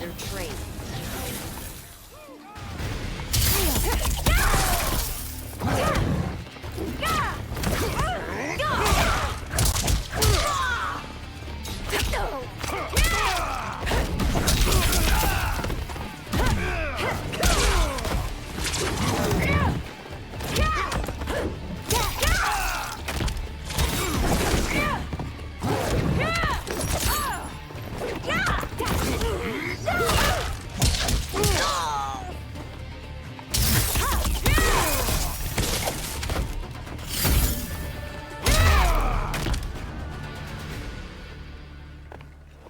better trained.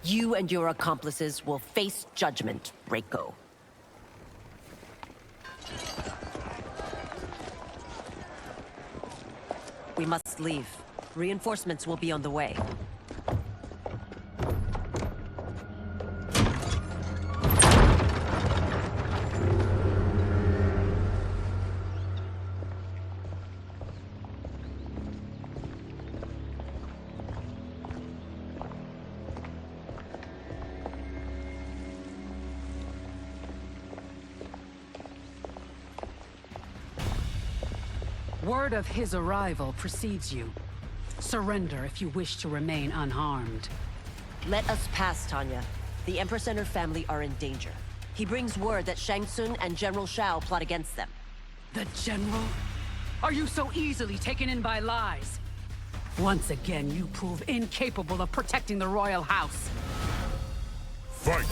You and your accomplices will face judgment, Reiko. We must leave. Reinforcements will be on the way. Word of his arrival precedes you. Surrender if you wish to remain unharmed. Let us pass, Tanya. The Empress and her family are in danger. He brings word that Shang Tsung and General Shao plot against them. The General? Are you so easily taken in by lies? Once again, you prove incapable of protecting the royal house. Fight!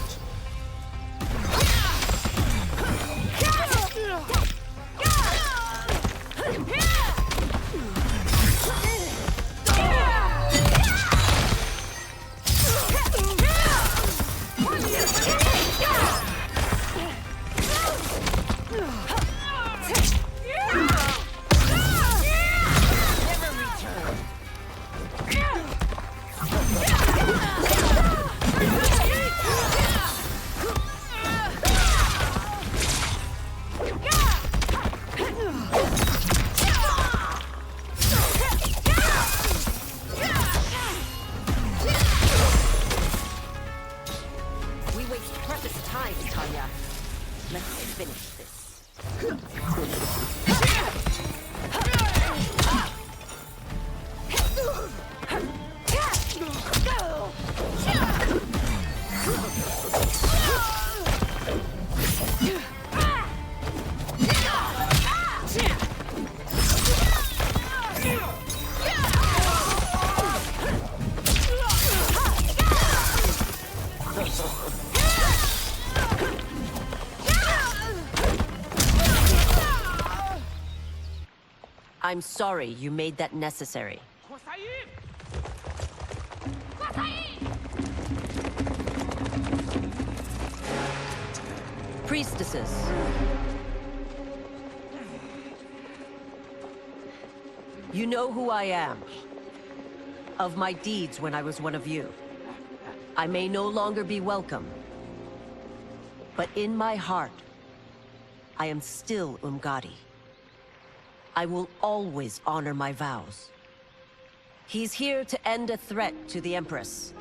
I'm sorry you made that necessary. Priestesses. You know who I am. Of my deeds when I was one of you. I may no longer be welcome. But in my heart, I am still Umgadi. I will always honor my vows. He's here to end a threat to the Empress.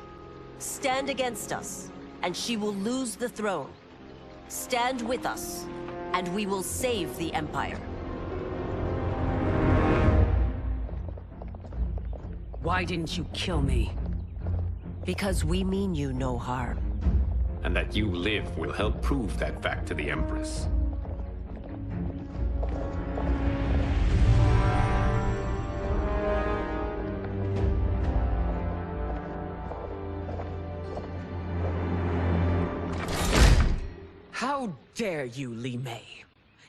Stand against us, and she will lose the throne. Stand with us, and we will save the Empire. Why didn't you kill me? Because we mean you no harm. And that you live will help prove that fact to the Empress. How dare you, Li Mei?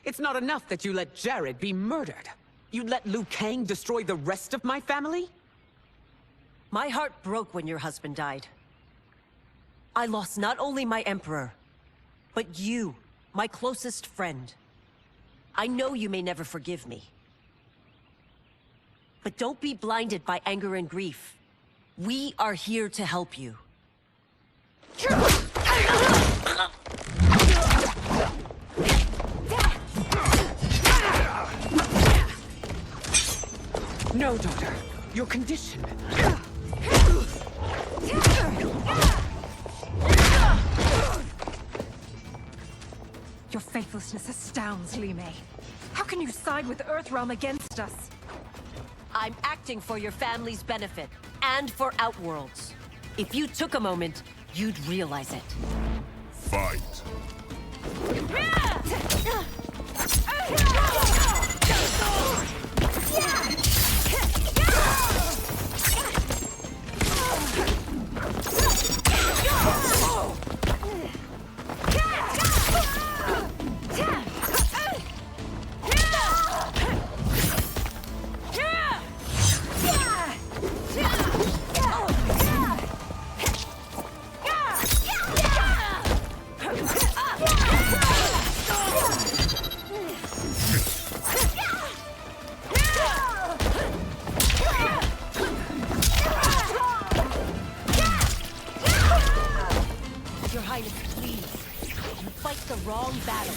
It's not enough that you let Jared be murdered. You'd let Liu Kang destroy the rest of my family? My heart broke when your husband died. I lost not only my Emperor, but you, my closest friend. I know you may never forgive me. But don't be blinded by anger and grief. We are here to help you. No, daughter. Your condition. Your faithlessness astounds, Li Mei. How can you side with Earthrealm against us? I'm acting for your family's benefit, and for Outworld's. If you took a moment, you'd realize it. Fight. Your Highness, please. You fight the wrong battle.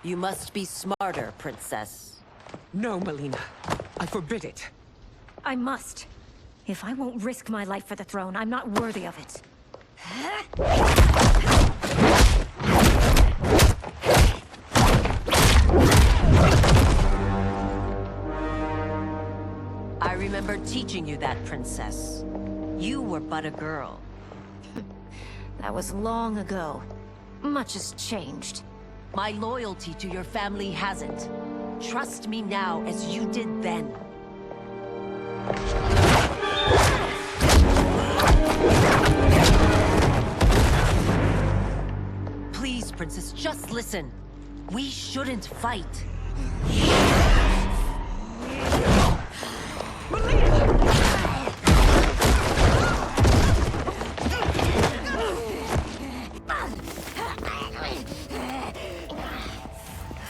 You must be smarter, Princess. No, Melina. I forbid it. I must. If I won't risk my life for the throne, I'm not worthy of it. I remember teaching you that, Princess. You were but a girl. That was long ago. Much has changed. My loyalty to your family hasn't. Trust me now as you did then. Please, Princess, just listen. We shouldn't fight.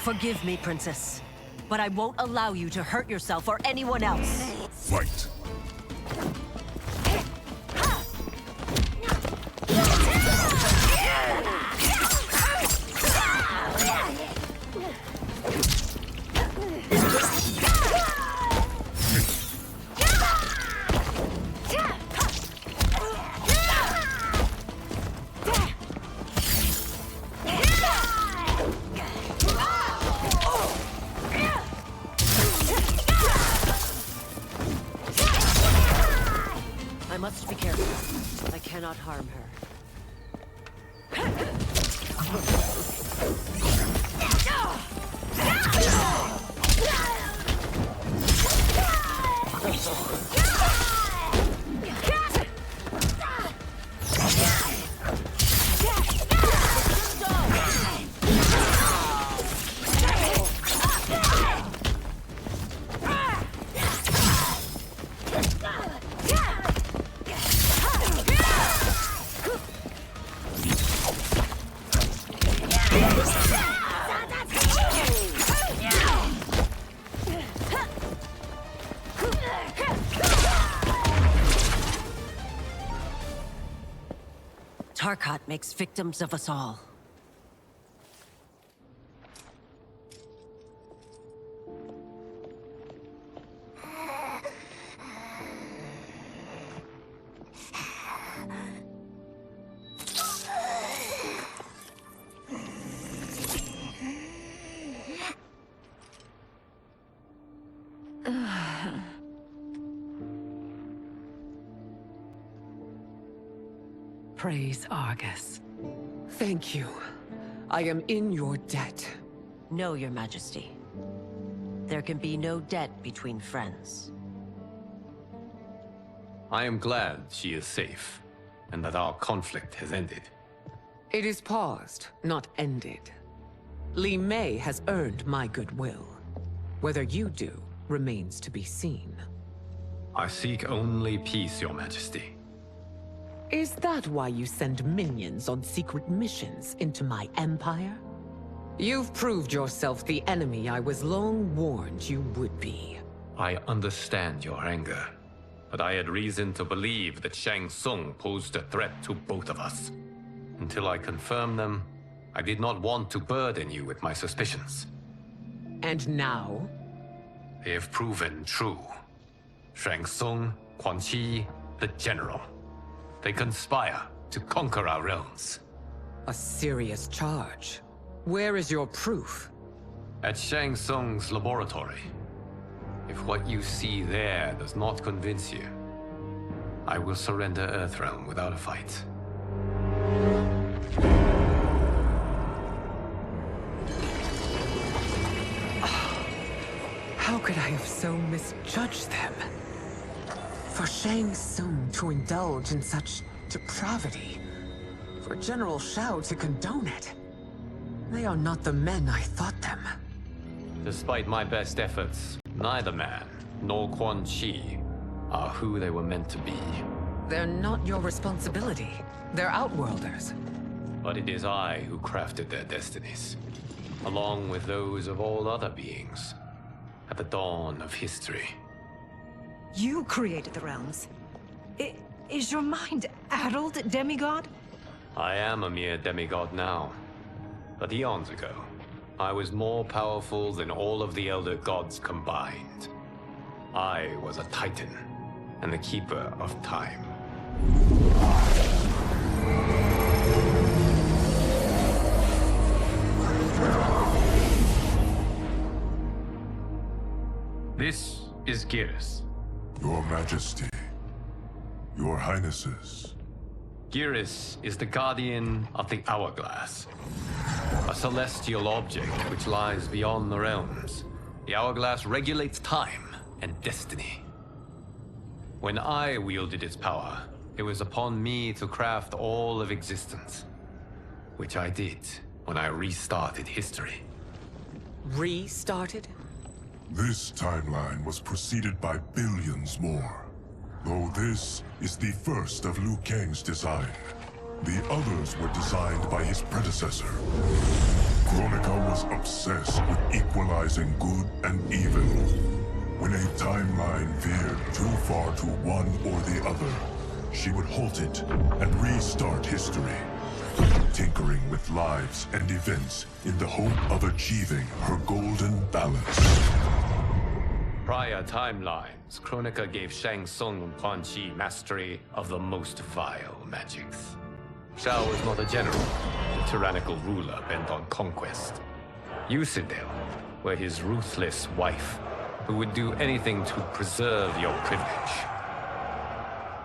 Forgive me, Princess, but I won't allow you to hurt yourself or anyone else. Fight. I must be careful. I cannot harm her. Tarkat makes victims of us all. Praise Argus. Thank you. I am in your debt. No, Your Majesty. There can be no debt between friends. I am glad she is safe, and that our conflict has ended. It is paused, not ended. Li Mei has earned my goodwill. Whether you do remains to be seen. I seek only peace, Your Majesty. Is that why you send minions on secret missions into my empire? You've proved yourself the enemy I was long warned you would be. I understand your anger, but I had reason to believe that Shang Tsung posed a threat to both of us. Until I confirmed them, I did not want to burden you with my suspicions. And now? They have proven true. Shang Tsung, Quan Chi, the General. They conspire to conquer our realms. A serious charge. Where is your proof? At Shang Tsung's laboratory. If what you see there does not convince you, I will surrender Earthrealm without a fight. How could I have so misjudged them? For Shang Tsung to indulge in such depravity, for General Shao to condone it, they are not the men I thought them. Despite my best efforts, neither man nor Quan Chi are who they were meant to be. They're not your responsibility. They're Outworlders. But it is I who crafted their destinies, along with those of all other beings, at the dawn of history. You created the realms. Is your mind addled, demigod? I am a mere demigod now, but eons ago, I was more powerful than all of the Elder Gods combined. I was a Titan, and the Keeper of Time. This is Geras. Your Majesty, Your Highnesses. Geras is the guardian of the Hourglass, a celestial object which lies beyond the realms. The Hourglass regulates time and destiny. When I wielded its power, it was upon me to craft all of existence, which I did when I restarted history. Restarted? This timeline was preceded by billions more. Though this is the first of Liu Kang's design. The others were designed by his predecessor. Kronika was obsessed with equalizing good and evil. When a timeline veered too far to one or the other, she would halt it and restart history, tinkering with lives and events in the hope of achieving her golden balance. Prior timelines, Kronika gave Shang Tsung and Quan Chi mastery of the most vile magics. Shao was not a general, a tyrannical ruler bent on conquest. You, Sindel, were his ruthless wife, who would do anything to preserve your privilege.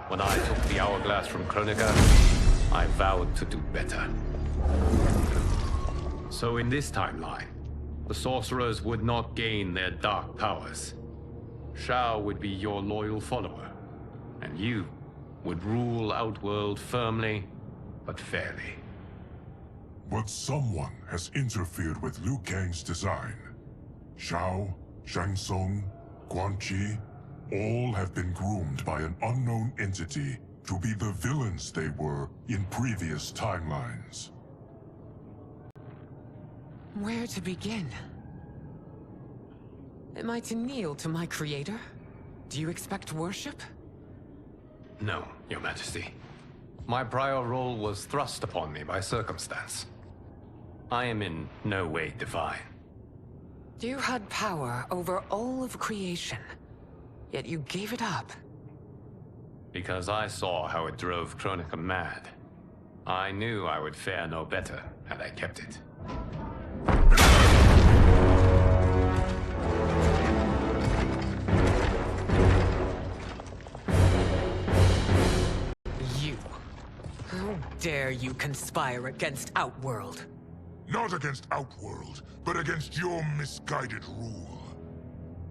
When I took the Hourglass from Kronika, I vowed to do better. So in this timeline, the sorcerers would not gain their dark powers. Shao would be your loyal follower, and you would rule Outworld firmly, but fairly. But someone has interfered with Liu Kang's design. Shao, Shang Tsung, Quan Chi, all have been groomed by an unknown entity to be the villains they were in previous timelines. Where to begin? Am I to kneel to my creator? Do you expect worship? No, Your Majesty. My prior role was thrust upon me by circumstance. I am in no way divine. You had power over all of creation, yet you gave it up. Because I saw how it drove Kronika mad. I knew I would fare no better had I kept it. You. How dare you conspire against Outworld? Not against Outworld, but against your misguided rule.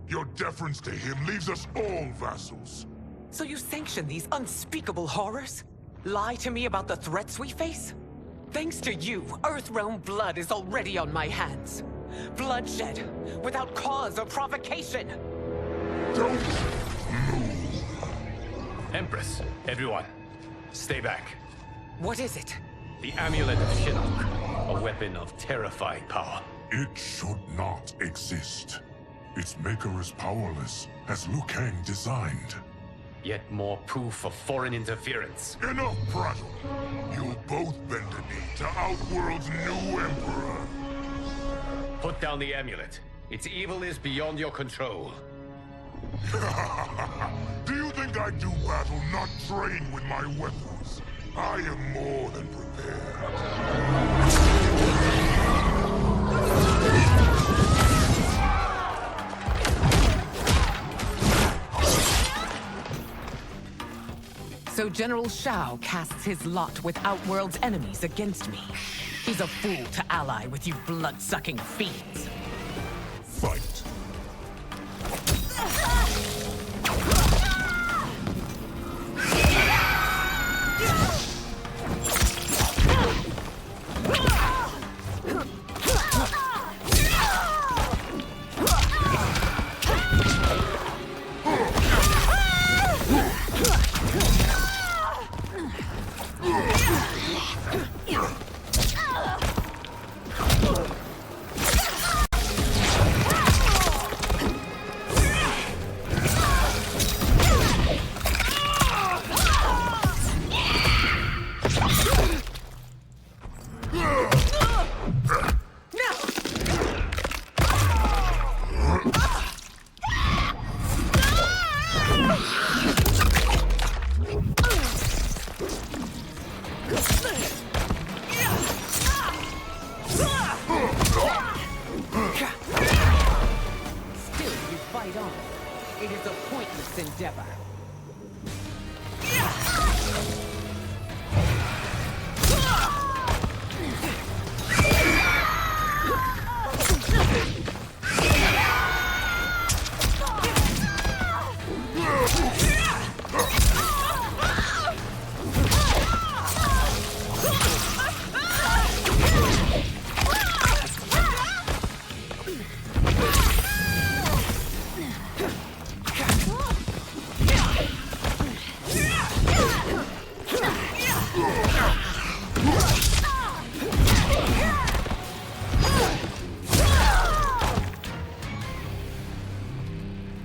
Your deference to him leaves us all vassals. So you sanction these unspeakable horrors? Lie to me about the threats we face? Thanks to you, Earthrealm blood is already on my hands. Bloodshed, without cause or provocation. Don't move. Empress, everyone, stay back. What is it? The Amulet of Shinnok, a weapon of terrifying power. It should not exist. Its maker is powerless, as Liu Kang designed. Yet more proof of foreign interference. Enough prattle! You'll both bend a knee to Outworld's new Emperor. Put down the amulet. Its evil is beyond your control. Do you think I do battle not trained with my weapons? I am more than prepared. So General Shao casts his lot with Outworld's enemies against me. He's a fool to ally with you blood-sucking fiends. Fight! It is a pointless endeavor.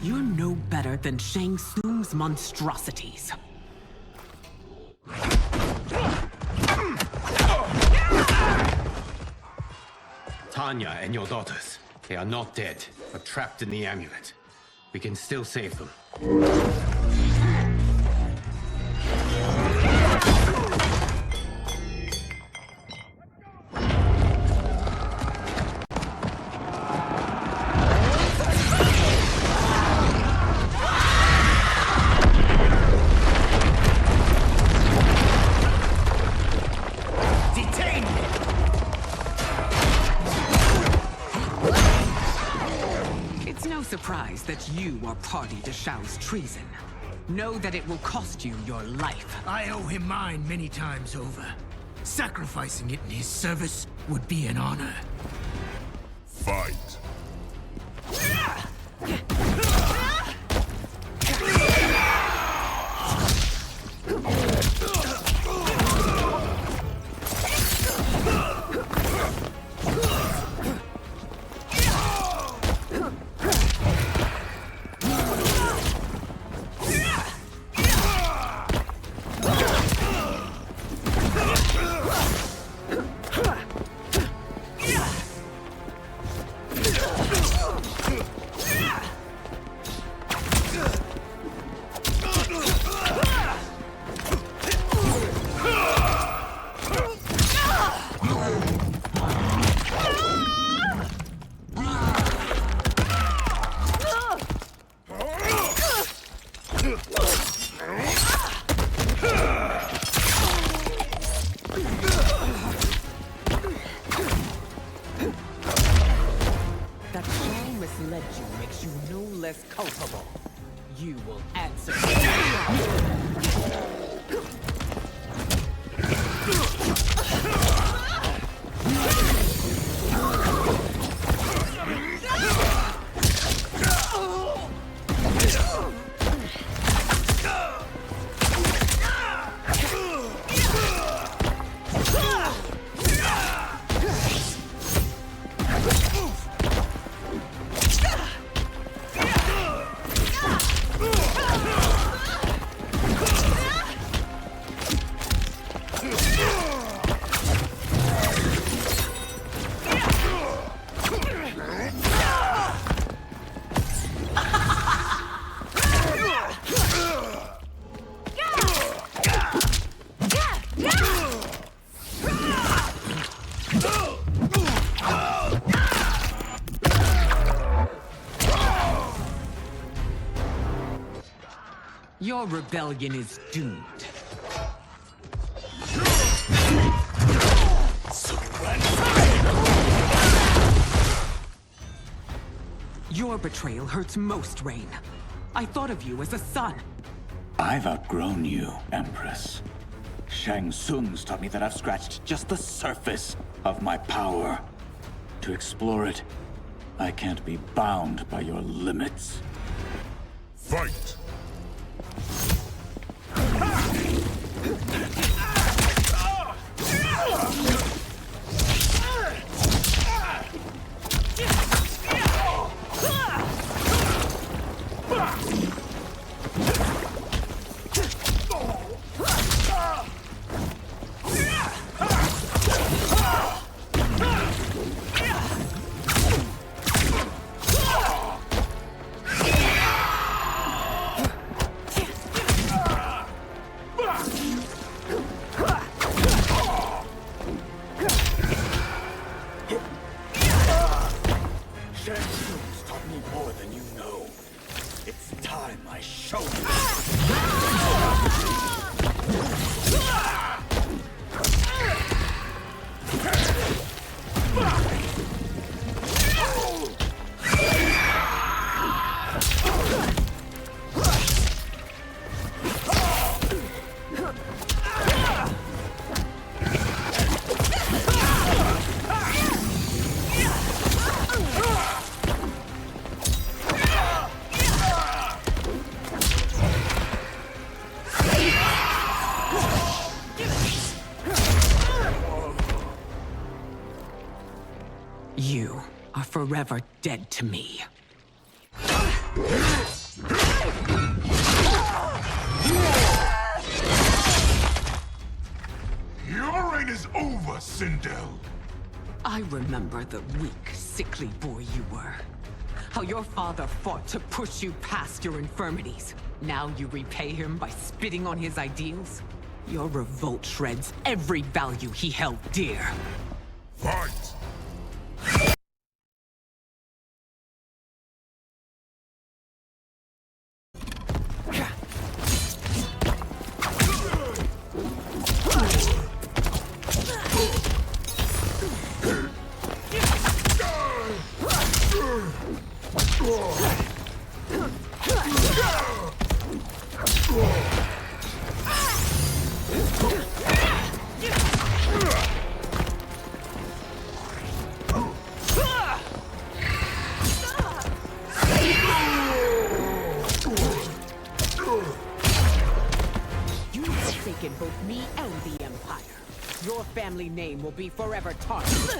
You're no better than Shang Tsung's monstrosities. Tanya and your daughters, they are not dead, but trapped in the amulet. We can still save them. Surprise that you are party to Shao's treason. Know that it will cost you your life. I owe him mine many times over. Sacrificing it in his service would be an honor. Fight! That Shao misled you makes you no less culpable. You will answer. Your rebellion is doomed. Your betrayal hurts most, Rain. I thought of you as a son. I've outgrown you, Empress. Shang Tsung's taught me that I've scratched just the surface of my power. To explore it, I can't be bound by your limits. Fight! Shang Tsung's taught me more than you know. It's time I show you. You are forever dead to me. Your reign is over, Sindel! I remember the weak, sickly boy you were. How your father fought to push you past your infirmities. Now you repay him by spitting on his ideals? Your revolt shreds every value he held dear. Fight! You've forsaken both me and the Empire. Your family name will be forever tarnished.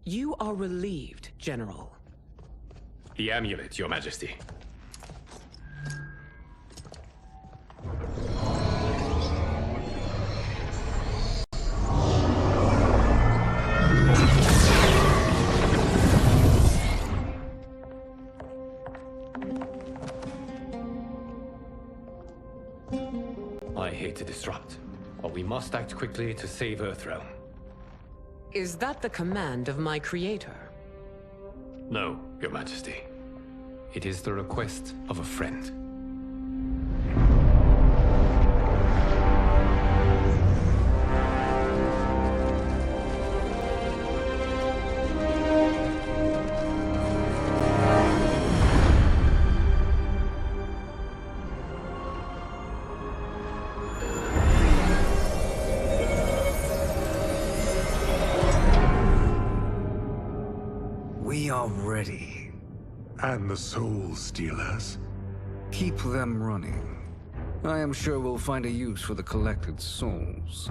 You are relieved, General. The amulet, Your Majesty. I hate to disrupt, but we must act quickly to save Earthrealm. Is that the command of my creator? No, Your Majesty. It is the request of a friend. We are ready. And the Soul Stealers? Keep them running. I am sure we'll find a use for the collected souls.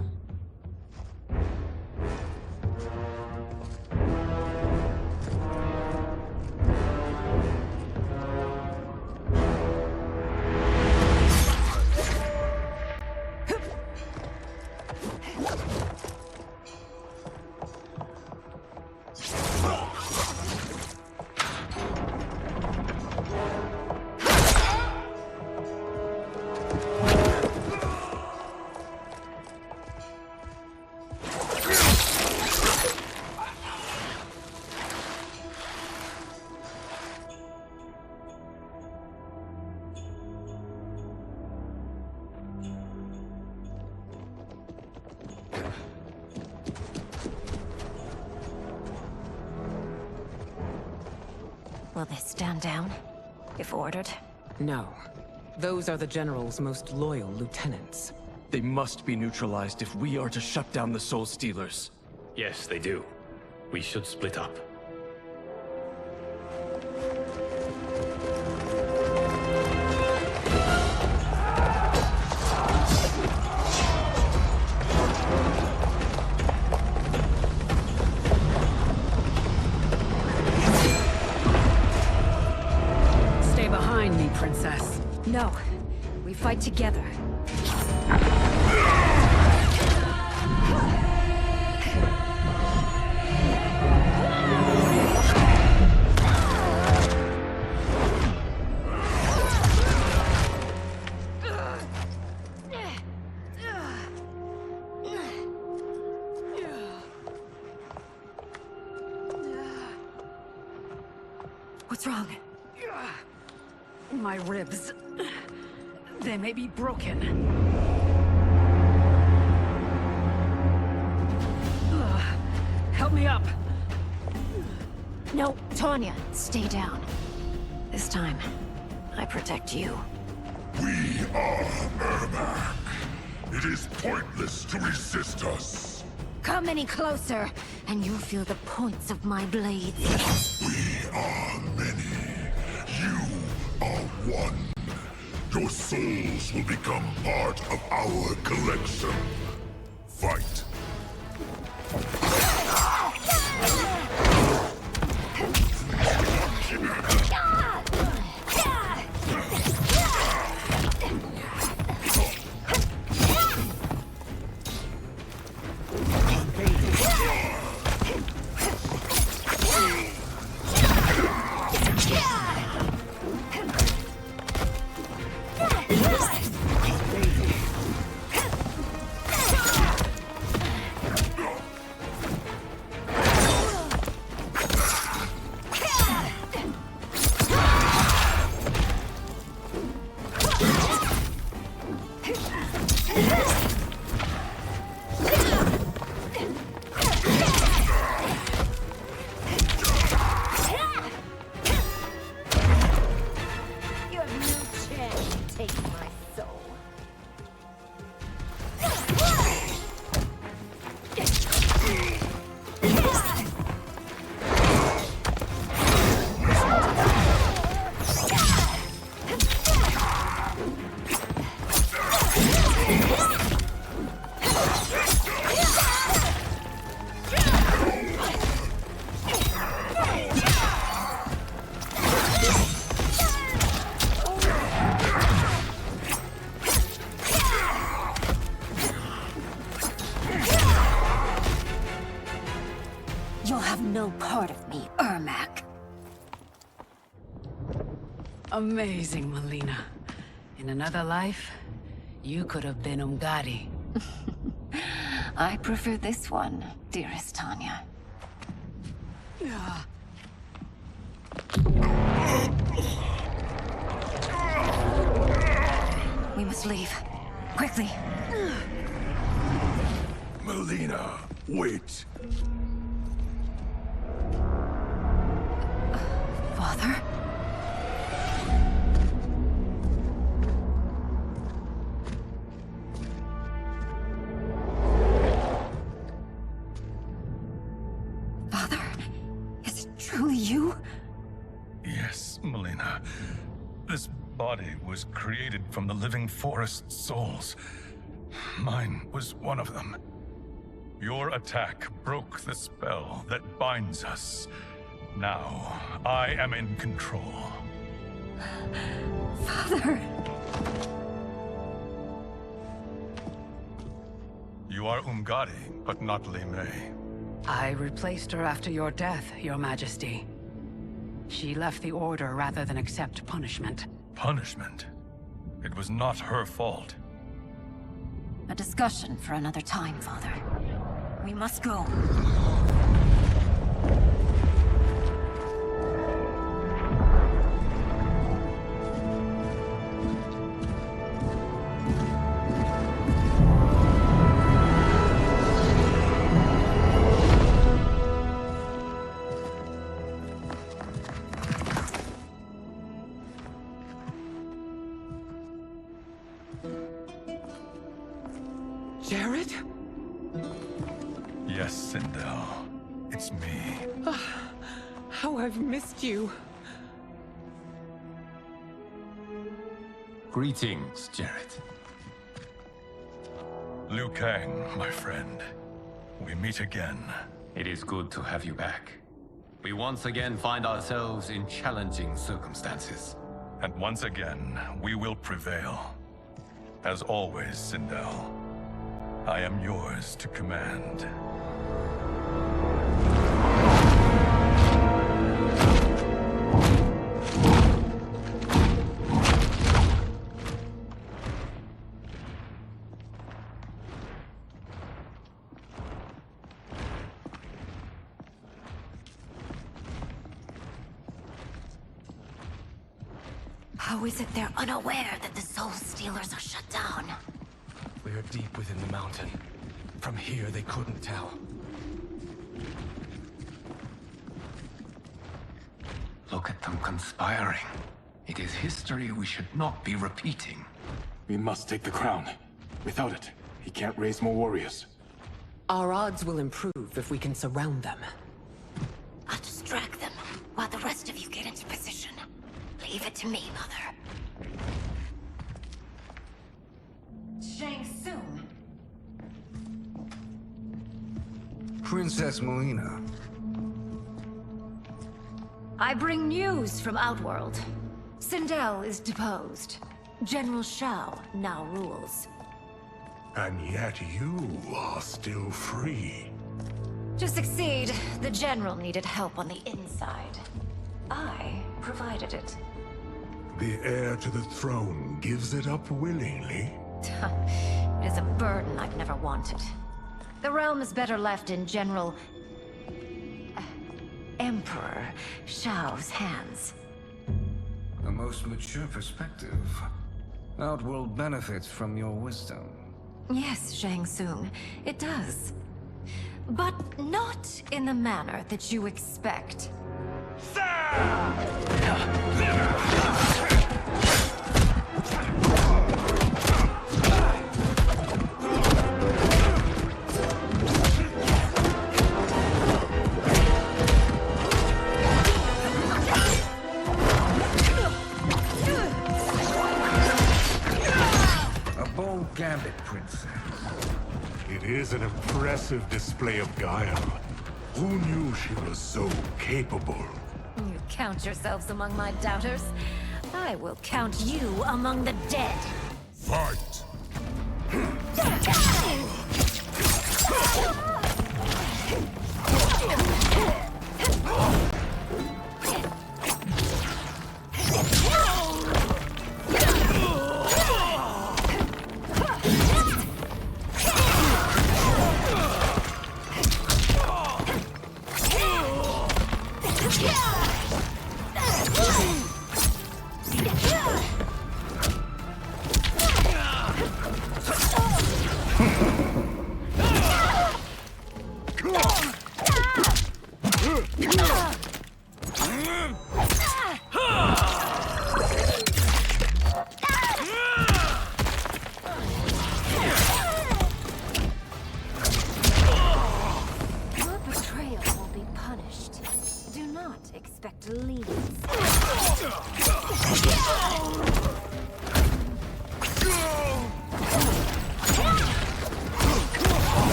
Will they stand down, if ordered? No. Those are the General's most loyal lieutenants. They must be neutralized if we are to shut down the Soul Stealers. Yes, they do. We should split up. Stay behind me, Princess. No. We fight together. What's wrong? My ribs. They may be broken. Help me up. No, Tanya, stay down. This time, I protect you. We are Ermac. It is pointless to resist us. Come any closer, and you'll feel the points of my blades. We are many. You are one. Your souls will become part of our collection. Fight. You'll have no part of me, Ermac. Amazing, Melina. In another life, you could have been Umgadi. I prefer this one, dearest Tanya. We must leave. Quickly. Melina, wait. Father? Father? Is it truly you? Yes, Melina. This body was created from the living forest souls. Mine was one of them. Your attack broke the spell that binds us. Now, I am in control. Father! You are Umgadi, but not Li Mei. I replaced her after your death, Your Majesty. She left the Order rather than accept punishment. Punishment? It was not her fault. A discussion for another time, Father. We must go. Jared? Yes, Sindel. It's me. How I've missed you. Greetings, Jared. Liu Kang, my friend. We meet again. It is good to have you back. We once again find ourselves in challenging circumstances. And once again, we will prevail. As always, Sindel, I am yours to command. How is it they're unaware that the Soul Stealers are shut down? We are deep within the mountain. From here, they couldn't tell. Look at them conspiring. It is history we should not be repeating. We must take the crown. Without it, he can't raise more warriors. Our odds will improve if we can surround them. I'll distract them while the rest of you get into position. Leave it to me, Mother. Shang Tsung. Princess Melina. I bring news from Outworld. Sindel is deposed. General Shao now rules. And yet you are still free. To succeed, the General needed help on the inside. I provided it. The heir to the throne gives it up willingly. It is a burden I've never wanted. The realm is better left in General... Emperor Shao's hands. A most mature perspective. Outworld benefits from your wisdom. Yes, Shang Tsung, it does. But not in the manner that you expect. A bold gambit, Princess. It is an impressive display of guile. Who knew she was so capable? You count yourselves among my doubters. I will count you among the dead. Fight! Your betrayal will be punished. Do not expect lenience.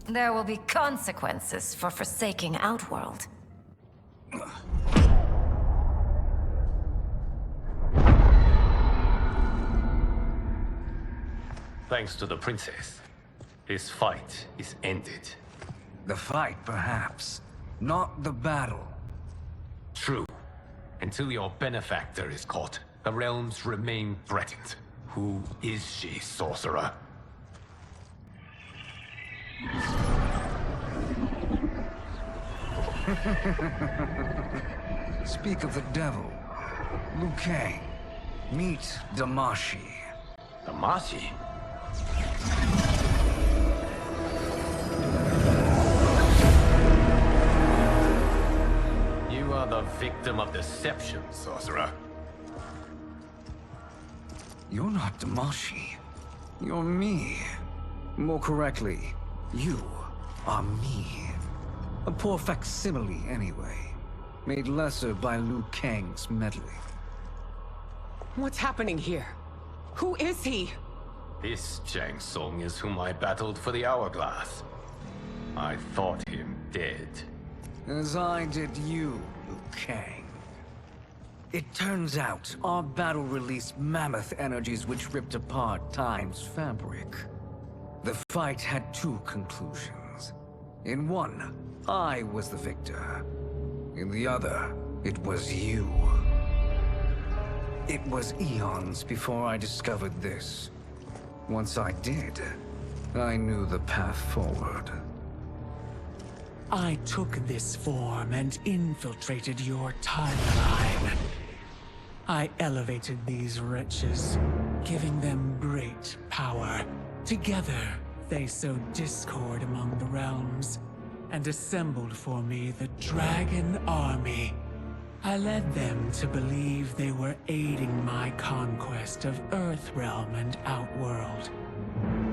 There will be consequences for forsaking Outworld. Thanks to the princess, this fight is ended. The fight, perhaps. Not the battle. True. Until your benefactor is caught, the realms remain threatened. Who is she, sorcerer? Speak of the devil. Liu Kang. Meet Damashi. Damashi? You are the victim of deception, sorcerer. You're not Damashi. You're me. More correctly, you are me. A poor facsimile, anyway. Made lesser by Liu Kang's meddling. What's happening here? Who is he? This Shang Tsung is whom I battled for the Hourglass. I thought him dead. As I did you, Liu Kang. It turns out our battle released mammoth energies which ripped apart time's fabric. The fight had two conclusions. In one, I was the victor. In the other, it was you. It was eons before I discovered this. Once I did, I knew the path forward. I took this form and infiltrated your timeline. I elevated these wretches, giving them great power. Together, they sowed discord among the realms, and assembled for me the Dragon Army. I led them to believe they were aiding my conquest of Earthrealm and Outworld.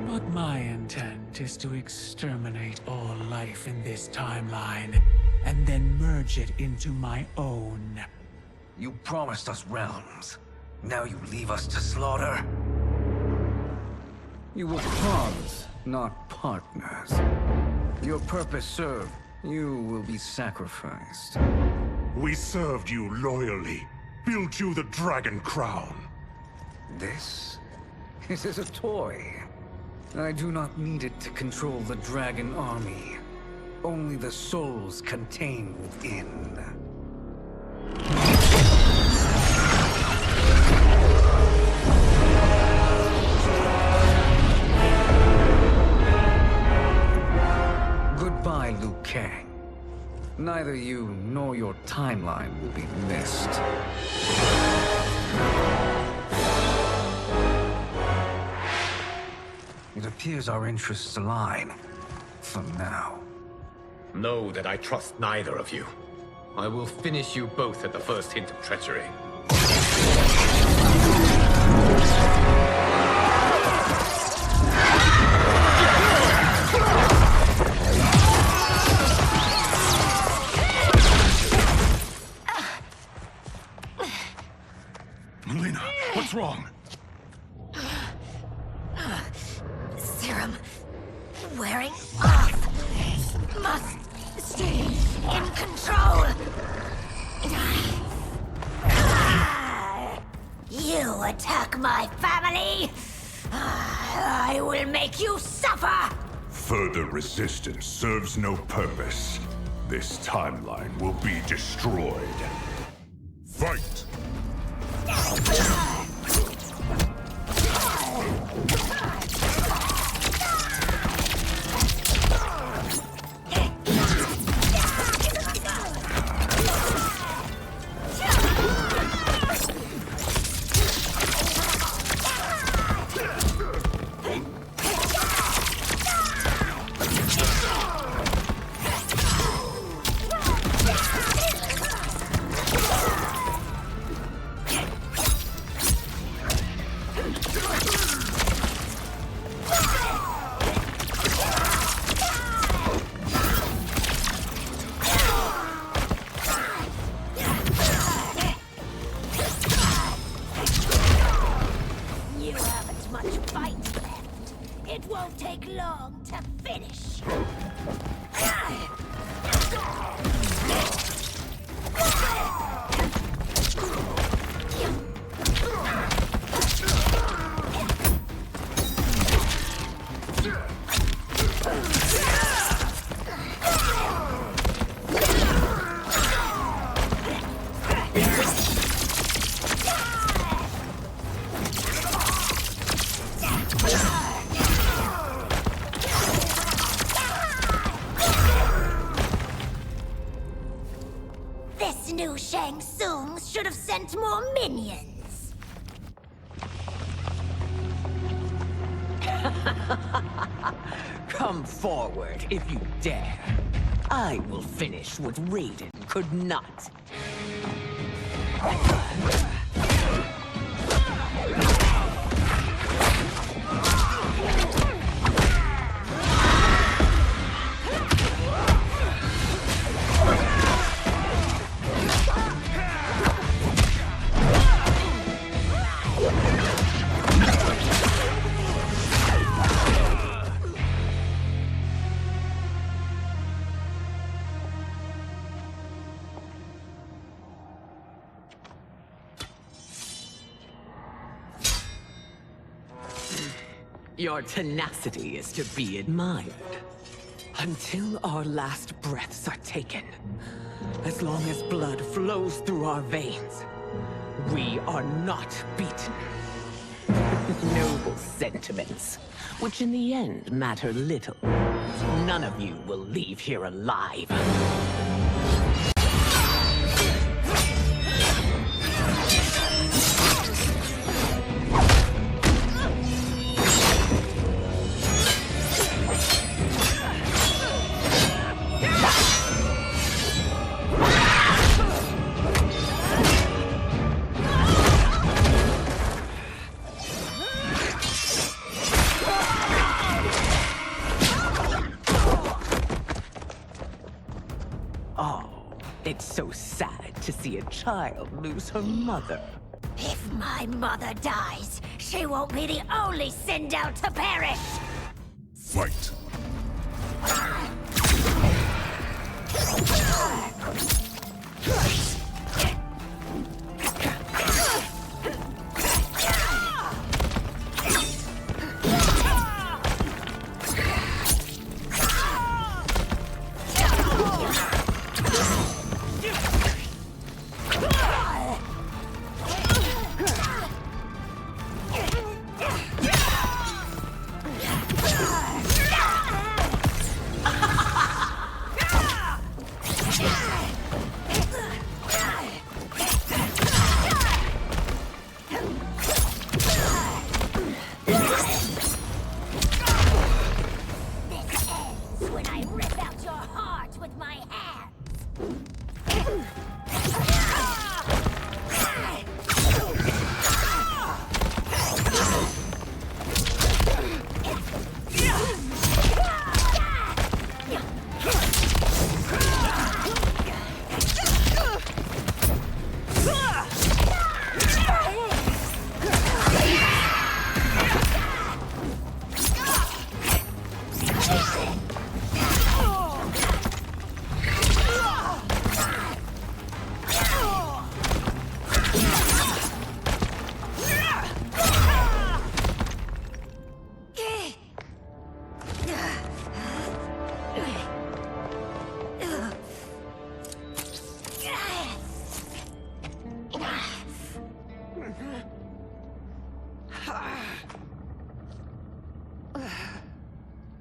But my intent is to exterminate all life in this timeline, and then merge it into my own. You promised us realms. Now you leave us to slaughter? You were pawns, not partners. Your purpose served. You will be sacrificed. We served you loyally, built you the Dragon Crown. This is a toy. I do not need it to control the Dragon Army. Only the souls contained within. Goodbye, Liu Kang. Neither you nor your timeline will be missed. It appears our interests align. For now. Know that I trust neither of you. I will finish you both at the first hint of treachery. Melina, what's wrong? Serum wearing off. Must stay in control. You attack my family. I will make you suffer. Further resistance serves no purpose. This timeline will be destroyed. Fight! You haven't much fight left. It won't take long to finish. new Shang Tsungs should have sent more minions. Come forward if you dare. I will finish what Raiden could not. Your tenacity is to be admired. Until our last breaths are taken, as long as blood flows through our veins, we are not beaten. Noble sentiments, which in the end matter little. None of you will leave here alive. It's so sad to see a child lose her mother. If my mother dies, she won't be the only Sindel to perish! Fight!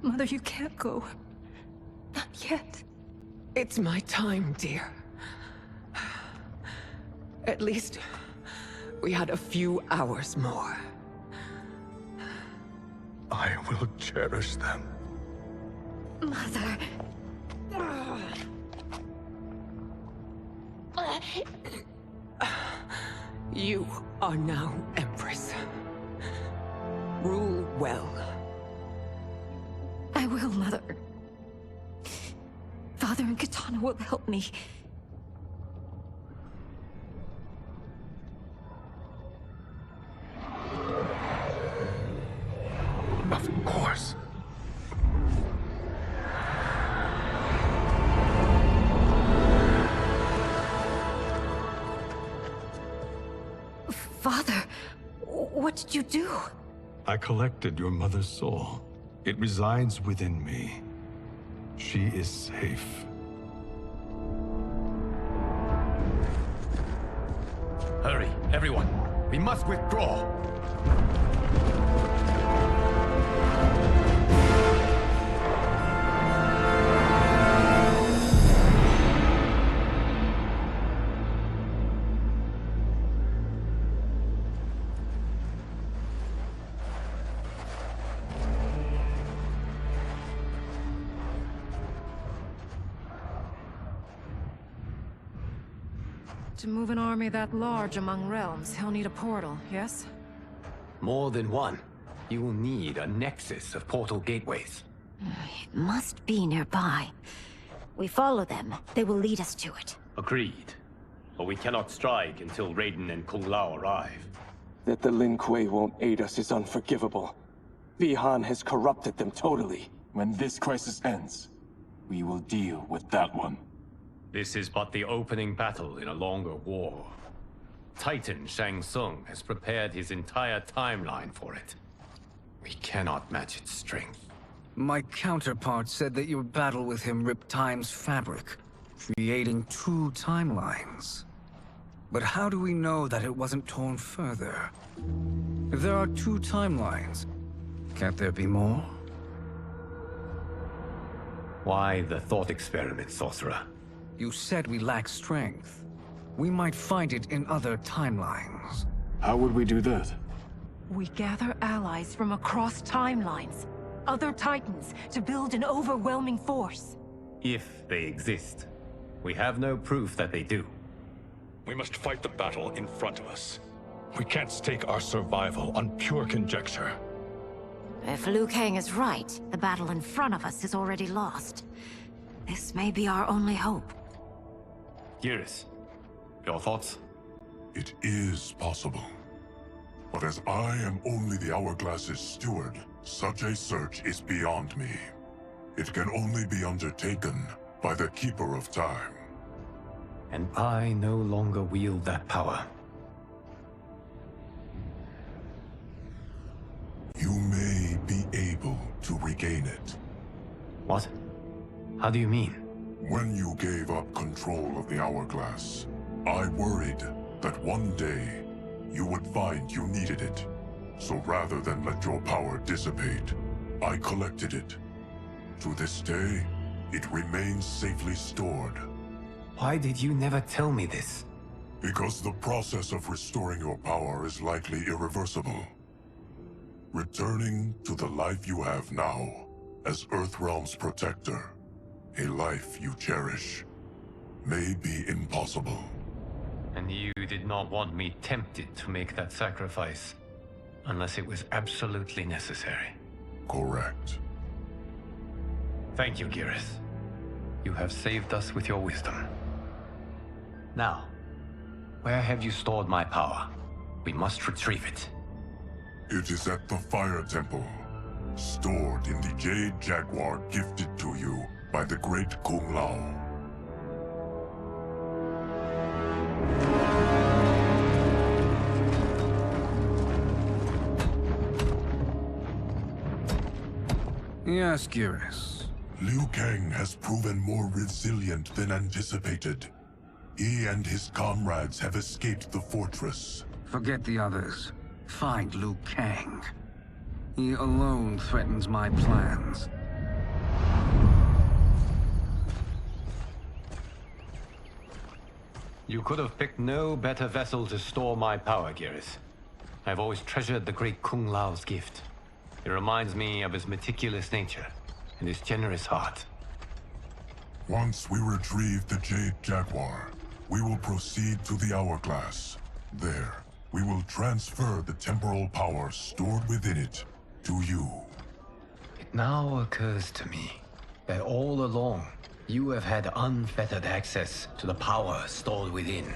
Mother, you can't go. Not yet. It's my time, dear. At least, we had a few hours more. I will cherish them. Mother... You are now Empress. Rule well. I will, Mother. Father and Katana will help me. Of course. Father, what did you do? I collected your mother's soul. It resides within me. She is safe. Hurry, everyone. We must withdraw. To move an army that large among realms, he'll need a portal, yes? More than one. You will need a nexus of portal gateways. It must be nearby. We follow them, they will lead us to it. Agreed. But we cannot strike until Raiden and Kung Lao arrive. That the Lin Kuei won't aid us is unforgivable. Bihan has corrupted them totally. When this crisis ends, we will deal with that one. This is but the opening battle in a longer war. Titan Shang Tsung has prepared his entire timeline for it. We cannot match its strength. My counterpart said that your battle with him ripped time's fabric, creating 2 timelines. But how do we know that it wasn't torn further? If there are 2 timelines, can't there be more? Why the thought experiment, Sorcerer? You said we lack strength. We might find it in other timelines. How would we do that? We gather allies from across timelines, other titans, to build an overwhelming force. If they exist. We have no proof that they do. We must fight the battle in front of us. We can't stake our survival on pure conjecture. If Liu Kang is right, the battle in front of us is already lost. This may be our only hope. Geras, your thoughts? It is possible. But as I am only the Hourglass's steward, such a search is beyond me. It can only be undertaken by the Keeper of Time. And I no longer wield that power. You may be able to regain it. What? How do you mean? When you gave up control of the Hourglass, I worried that one day you would find you needed it. So rather than let your power dissipate, I collected it. To this day, it remains safely stored. Why did you never tell me this? Because the process of restoring your power is likely irreversible. Returning to the life you have now, as Earthrealm's protector, a life you cherish, may be impossible. And you did not want me tempted to make that sacrifice, unless it was absolutely necessary. Correct. Thank you, Geras. You have saved us with your wisdom. Now, where have you stored my power? We must retrieve it. It is at the Fire Temple, stored in the Jade Jaguar gifted to you by the great Kung Lao. Yes, Geras. Liu Kang has proven more resilient than anticipated. He and his comrades have escaped the fortress. Forget the others. Find Liu Kang. He alone threatens my plans. You could have picked no better vessel to store my power, Geras. I've always treasured the great Kung Lao's gift. It reminds me of his meticulous nature and his generous heart. Once we retrieve the Jade Jaguar, we will proceed to the Hourglass. There, we will transfer the temporal power stored within it to you. It now occurs to me that all along, you have had unfettered access to the power stored within.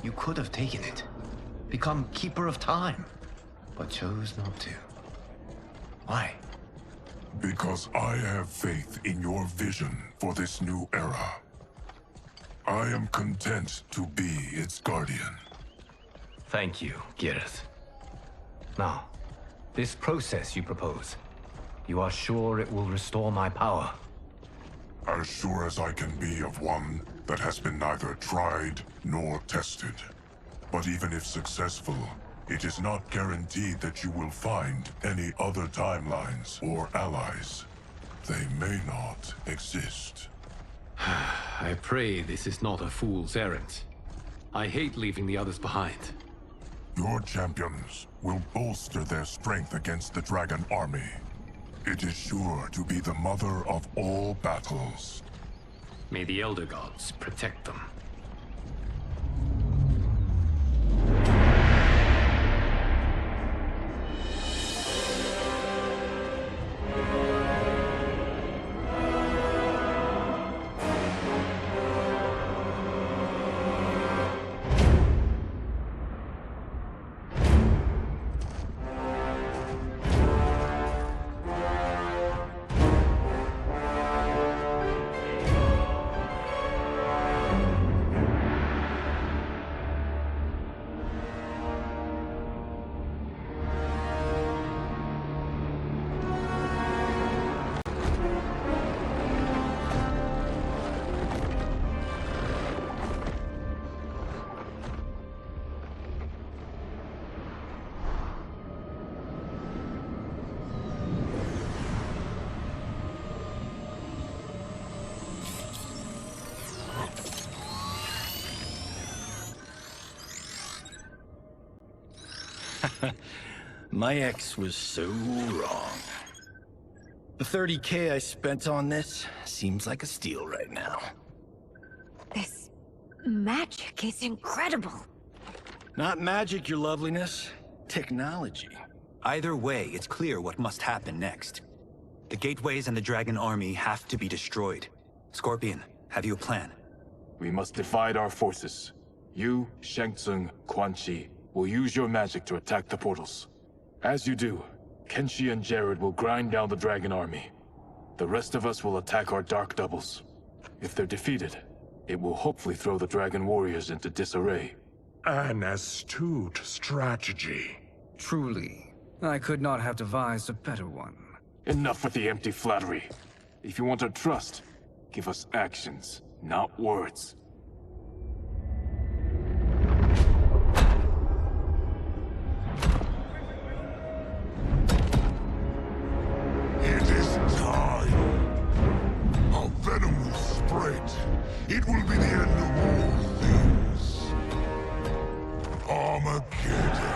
You could have taken it, become Keeper of Time, but chose not to. Why? Because I have faith in your vision for this new era. I am content to be its guardian. Thank you, Geras. Now, this process you propose, you are sure it will restore my power? As sure as I can be of one that has been neither tried nor tested. But even if successful, it is not guaranteed that you will find any other timelines or allies. They may not exist. I pray this is not a fool's errand. I hate leaving the others behind. Your champions will bolster their strength against the Dragon Army. It is sure to be the mother of all battles. May the Elder Gods protect them. My ex was so wrong. The 30K I spent on this seems like a steal right now. This magic is incredible. Not magic, your loveliness. Technology. Either way, it's clear what must happen next. The gateways and the dragon army have to be destroyed. Scorpion, have you a plan? We must divide our forces. You, Shang Tsung, Quan Chi, will use your magic to attack the portals. As you do, Kenshi and Jared will grind down the dragon army. The rest of us will attack our dark doubles. If they're defeated, it will hopefully throw the dragon warriors into disarray. An astute strategy. Truly, I could not have devised a better one. Enough with the empty flattery. If you want our trust, give us actions, not words. It is time. Our venom will spread. It will be the end of all things. Armageddon.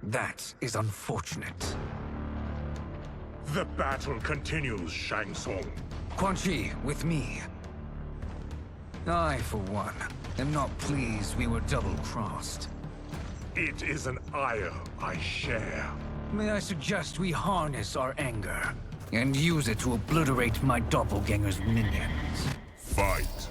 That is unfortunate. The battle continues, Shang Tsung. Quan Chi, with me. I, for one, am not pleased we were double-crossed. It is an ire I share. May I suggest we harness our anger and use it to obliterate my doppelganger's minions? Fight.